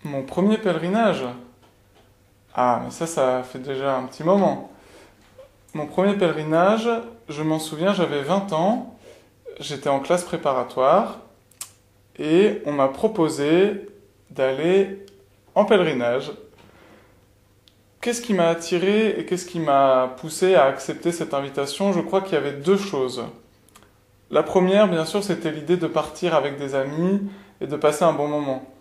Mon premier pèlerinage? Ah, mais ça fait déjà un petit moment. Mon premier pèlerinage, je m'en souviens, j'avais 20 ans, j'étais en classe préparatoire et on m'a proposé d'aller en pèlerinage. Qu'est-ce qui m'a attiré et qu'est-ce qui m'a poussé à accepter cette invitation? Je crois qu'il y avait deux choses. La première, bien sûr, c'était l'idée de partir avec des amis et de passer un bon moment.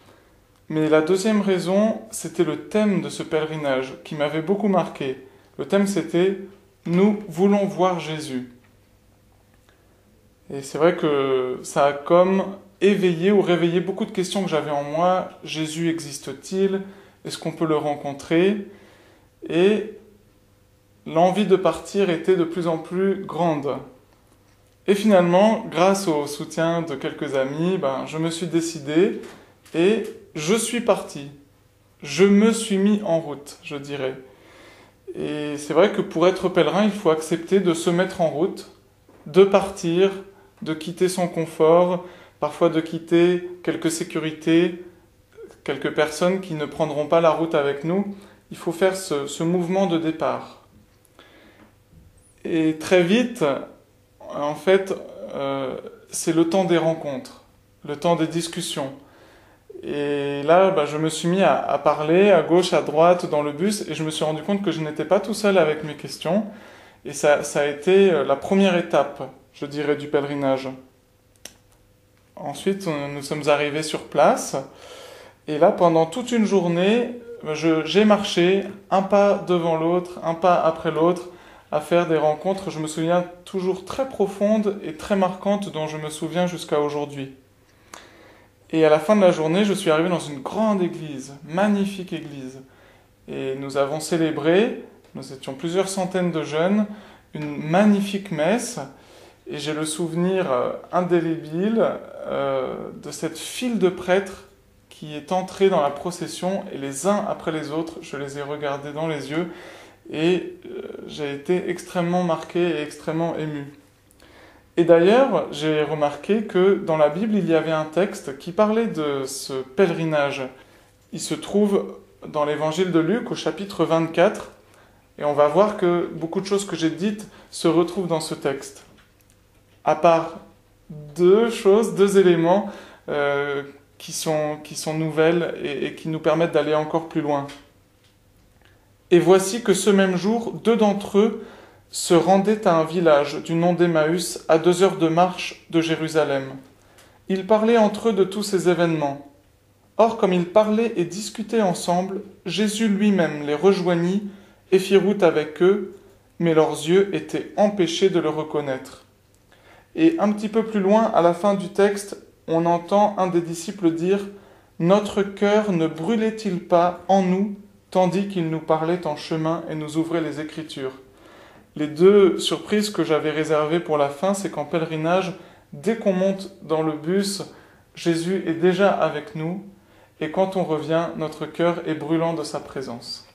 Mais la deuxième raison, c'était le thème de ce pèlerinage qui m'avait beaucoup marqué. Le thème, c'était «Nous voulons voir Jésus». Et c'est vrai que ça a comme éveillé ou réveillé beaucoup de questions que j'avais en moi. Jésus existe-t-il? Est-ce qu'on peut le rencontrer? Et l'envie de partir était de plus en plus grande. Et finalement, grâce au soutien de quelques amis, je me suis décidé et je suis parti. Je me suis mis en route, je dirais. Et c'est vrai que pour être pèlerin, il faut accepter de se mettre en route, de partir, de quitter son confort, parfois de quitter quelques sécurités, quelques personnes qui ne prendront pas la route avec nous. Il faut faire ce mouvement de départ. Et très vite, en fait, c'est le temps des rencontres, le temps des discussions. Et là, je me suis mis à parler à gauche, à droite, dans le bus, et je me suis rendu compte que je n'étais pas tout seul avec mes questions. Et ça a été la première étape, je dirais, du pèlerinage. Ensuite, nous sommes arrivés sur place, et là, pendant toute une journée, j'ai marché un pas devant l'autre, un pas après l'autre, à faire des rencontres, je me souviens, toujours très profondes et très marquantes, dont je me souviens jusqu'à aujourd'hui. Et à la fin de la journée, je suis arrivé dans une grande église, magnifique église. Et nous avons célébré, nous étions plusieurs centaines de jeunes, une magnifique messe. Et j'ai le souvenir indélébile de cette file de prêtres qui est entrée dans la procession. Et les uns après les autres, je les ai regardés dans les yeux. Et j'ai été extrêmement marqué et extrêmement ému. Et d'ailleurs, j'ai remarqué que dans la Bible, il y avait un texte qui parlait de ce pèlerinage. Il se trouve dans l'évangile de Luc au chapitre 24, et on va voir que beaucoup de choses que j'ai dites se retrouvent dans ce texte. À part deux éléments qui sont nouvelles et qui nous permettent d'aller encore plus loin. Et voici que ce même jour, deux d'entre eux se rendaient à un village du nom d'Emmaüs, à 2 heures de marche de Jérusalem. Ils parlaient entre eux de tous ces événements. Or, comme ils parlaient et discutaient ensemble, Jésus lui-même les rejoignit et fit route avec eux, mais leurs yeux étaient empêchés de le reconnaître. Et un petit peu plus loin, à la fin du texte, on entend un des disciples dire « Notre cœur ne brûlait-il pas en nous, tandis qu'il nous parlait en chemin et nous ouvrait les Écritures ?» Les deux surprises que j'avais réservées pour la fin, c'est qu'en pèlerinage, dès qu'on monte dans le bus, Jésus est déjà avec nous, et quand on revient, notre cœur est brûlant de sa présence.